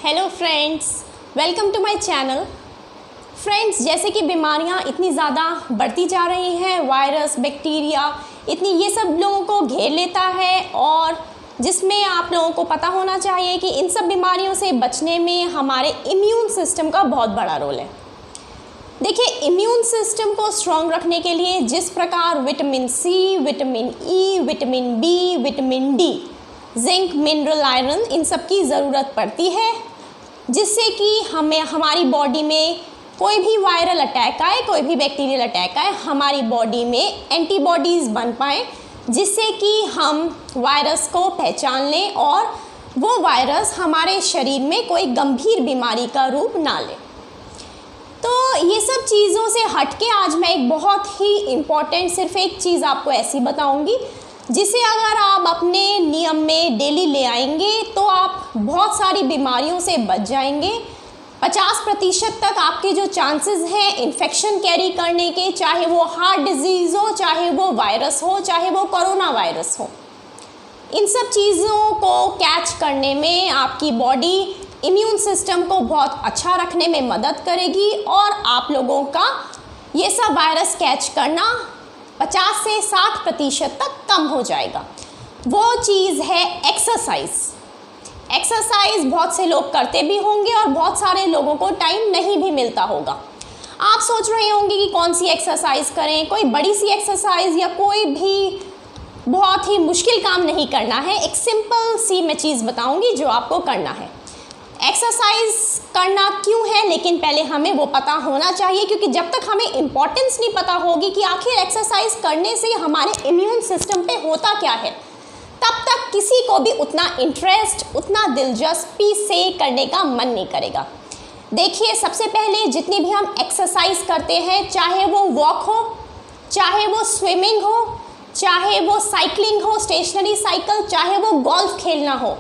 Hello friends, welcome to my channel. Friends, जैसे कि बीमारियां इतनी ज़्यादा बढ़ती जा रही हैं, वायरस, बैक्टीरिया, इतनी ये सब लोगों को घेर लेता है और जिसमें आप लोगों को पता होना चाहिए कि इन सब बीमारियों से बचने में हमारे इम्यून सिस्टम का बहुत बड़ा रोल है। देखिए, इम्यून सिस्टम को स्ट्रॉन्ग रखने के लिए जिस प्रकार vitamin C, vitamin E, vitamin B, vitamin D, zinc, mineral, iron, इन सब की ज़रूरत पड़ती है, जिससे कि हमारी बॉडी में कोई भी वायरल अटैक आए, कोई भी बैक्टीरियल अटैक आए, हमारी बॉडी में एंटीबॉडीज़ बन पाएँ, जिससे कि हम वायरस को पहचान लें और वो वायरस हमारे शरीर में कोई गंभीर बीमारी का रूप ना ले। तो ये सब चीज़ों से हट के आज मैं एक बहुत ही इम्पॉर्टेंट सिर्फ एक चीज़ आपको ऐसी बताऊंगी जिसे अगर आप अपने नियम में डेली ले आएंगे तो आप बहुत सारी बीमारियों से बच जाएंगे। 50% तक आपके जो चांसेस हैं इन्फेक्शन कैरी करने के, चाहे वो हार्ट डिजीज़ हो, चाहे वो वायरस हो, चाहे वो कोरोना वायरस हो, इन सब चीज़ों को कैच करने में आपकी बॉडी इम्यून सिस्टम को बहुत अच्छा रखने में मदद करेगी और आप लोगों का ये सब वायरस कैच करना 50 से 60% तक कम हो जाएगा। वो चीज़ है एक्सरसाइज। एक्सरसाइज बहुत से लोग करते भी होंगे और बहुत सारे लोगों को टाइम नहीं भी मिलता होगा। आप सोच रहे होंगे कि कौन सी एक्सरसाइज करें, कोई बड़ी सी एक्सरसाइज या कोई भी बहुत ही मुश्किल काम नहीं करना है। एक सिंपल सी मैं चीज़ बताऊंगी जो आपको करना है। एक्सरसाइज करना क्यों है, लेकिन पहले हमें वो पता होना चाहिए, क्योंकि जब तक हमें इम्पोर्टेंस नहीं पता होगी कि आखिर एक्सरसाइज करने से हमारे इम्यून सिस्टम पे होता क्या है, तब तक किसी को भी उतना इंटरेस्ट, उतना दिलचस्पी से करने का मन नहीं करेगा। देखिए, सबसे पहले जितनी भी हम एक्सरसाइज करते हैं, चाहे वो वॉक हो, चाहे वो स्विमिंग हो, चाहे वो साइकिलिंग हो, स्टेशनरी साइकिल, चाहे वो गोल्फ खेलना हो,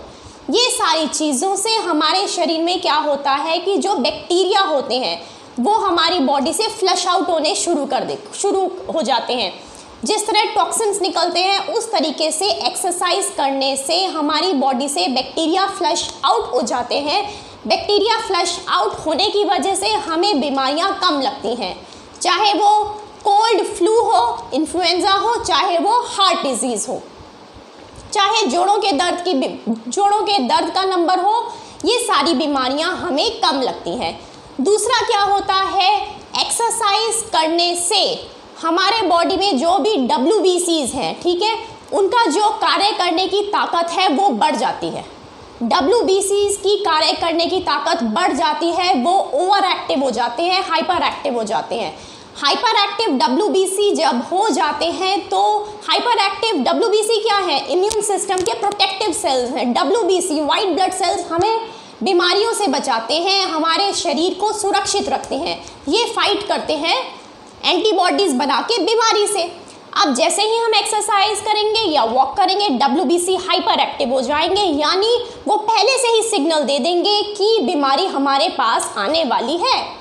ये सारी चीज़ों से हमारे शरीर में क्या होता है कि जो बैक्टीरिया होते हैं वो हमारी बॉडी से फ्लश आउट होने शुरू हो जाते हैं। जिस तरह टॉक्सिन्स निकलते हैं उस तरीके से एक्सरसाइज करने से हमारी बॉडी से बैक्टीरिया फ्लश आउट हो जाते हैं। बैक्टीरिया फ्लश आउट होने की वजह से हमें बीमारियां कम लगती हैं, चाहे वो कोल्ड फ्लू हो, इन्फ्लुएंजा हो, चाहे वो हार्ट डिजीज़ हो, चाहे जोड़ों के दर्द का नंबर हो, ये सारी बीमारियां हमें कम लगती हैं। दूसरा क्या होता है, एक्सरसाइज करने से हमारे बॉडी में जो भी WBCs हैं, ठीक है, उनका जो कार्य करने की ताकत है वो बढ़ जाती है। WBCs की कार्य करने की ताकत बढ़ जाती है, वो ओवर एक्टिव हो जाते हैं, हाइपर एक्टिव हो जाते हैं। हाइपर एक्टिव WBC जब हो जाते हैं तो हाइपर एक्टिव WBC क्या है, इम्यून सिस्टम के प्रोटेक्टिव सेल्स हैं। WBC वाइट ब्लड सेल्स हमें बीमारियों से बचाते हैं, हमारे शरीर को सुरक्षित रखते हैं, ये फाइट करते हैं एंटीबॉडीज़ बना के बीमारी से। अब जैसे ही हम एक्सरसाइज करेंगे या वॉक करेंगे, WBC हाइपर एक्टिव हो जाएंगे, यानी वो पहले से ही सिग्नल दे देंगे कि बीमारी हमारे पास आने वाली है।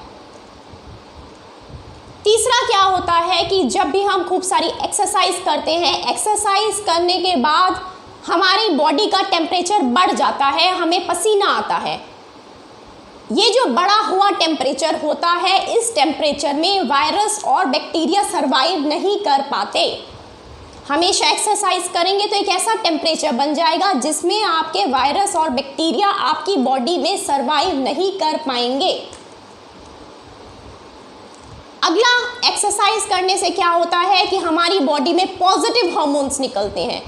तीसरा क्या होता है कि जब भी हम खूब सारी एक्सरसाइज करते हैं, एक्सरसाइज करने के बाद हमारी बॉडी का टेम्परेचर बढ़ जाता है, हमें पसीना आता है। ये जो बढ़ा हुआ टेम्परेचर होता है, इस टेम्परेचर में वायरस और बैक्टीरिया सरवाइव नहीं कर पाते। हमेशा एक्सरसाइज करेंगे तो एक ऐसा टेम्परेचर बन जाएगा जिसमें आपके वायरस और बैक्टीरिया आपकी बॉडी में सरवाइव नहीं कर पाएंगे। अगला, एक्सरसाइज करने से क्या होता है कि हमारी बॉडी में पॉजिटिव हार्मोन्स निकलते हैं।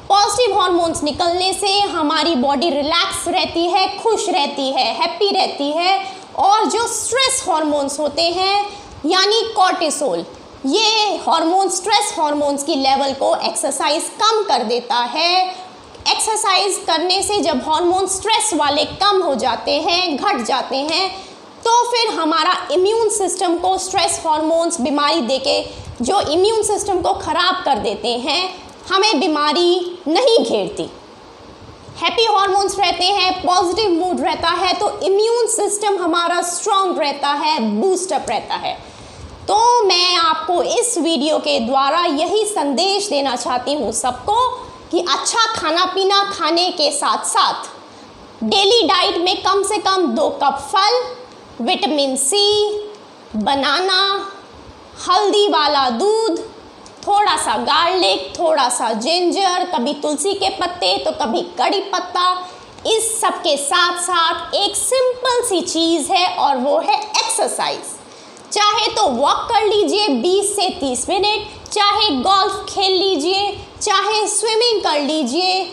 पॉजिटिव हार्मोन्स निकलने से हमारी बॉडी रिलैक्स रहती है, खुश रहती है, हैप्पी रहती है, और जो स्ट्रेस हार्मोन्स होते हैं यानी कॉर्टिसोल, ये हार्मोन स्ट्रेस हार्मोन्स की लेवल को एक्सरसाइज कम कर देता है। एक्सरसाइज करने से जब हार्मोन स्ट्रेस वाले कम हो जाते हैं, घट जाते हैं, तो फिर हमारा इम्यून सिस्टम को स्ट्रेस हार्मोन्स बीमारी देके जो इम्यून सिस्टम को ख़राब कर देते हैं, हमें बीमारी नहीं घेरती। हैप्पी हार्मोन्स रहते हैं, पॉजिटिव मूड रहता है, तो इम्यून सिस्टम हमारा स्ट्रांग रहता है, बूस्टअप रहता है। तो मैं आपको इस वीडियो के द्वारा यही संदेश देना चाहती हूँ सबको कि अच्छा खाना पीना खाने के साथ साथ डेली डाइट में कम से कम 2 कप फल, विटामिन सी, बनाना, हल्दी वाला दूध, थोड़ा सा गार्लिक, थोड़ा सा जिंजर, कभी तुलसी के पत्ते तो कभी कड़ी पत्ता। इस सब के साथ साथ एक सिंपल सी चीज़ है और वो है एक्सरसाइज। चाहे तो वॉक कर लीजिए 20 से 30 मिनट, चाहे गोल्फ खेल लीजिए, चाहे स्विमिंग कर लीजिए,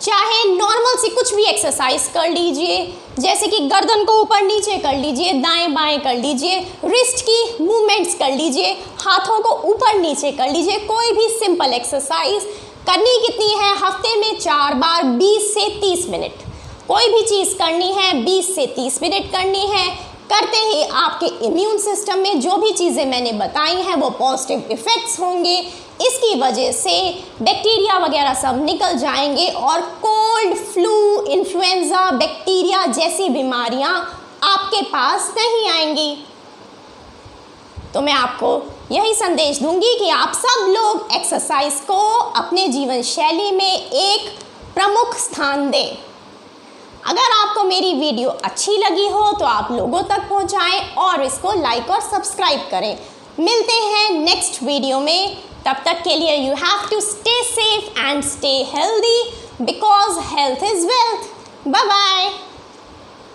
चाहे नॉर्मल सी कुछ भी एक्सरसाइज कर लीजिए, जैसे कि गर्दन को ऊपर नीचे कर लीजिए, दाएं बाएं कर लीजिए, रिस्ट की मूवमेंट्स कर लीजिए, हाथों को ऊपर नीचे कर लीजिए। कोई भी सिंपल एक्सरसाइज करनी कितनी है, हफ्ते में 4 बार 20 से 30 मिनट। कोई भी चीज़ करनी है 20 से 30 मिनट करनी है। करते ही आपके इम्यून सिस्टम में जो भी चीज़ें मैंने बताई हैं वो पॉजिटिव इफ़ेक्ट्स होंगे। इसकी वजह से बैक्टीरिया वगैरह सब निकल जाएंगे और कोल्ड, फ्लू, इन्फ्लुएंज़ा, बैक्टीरिया जैसी बीमारियां आपके पास नहीं आएंगी। तो मैं आपको यही संदेश दूंगी कि आप सब लोग एक्सरसाइज को अपने जीवन शैली में एक प्रमुख स्थान दें। अगर आपको मेरी वीडियो अच्छी लगी हो तो आप लोगों तक पहुंचाएं और इसको लाइक और सब्सक्राइब करें। मिलते हैं नेक्स्ट वीडियो में, तब तक के लिए you have to stay safe and stay healthy because health is wealth. Bye bye.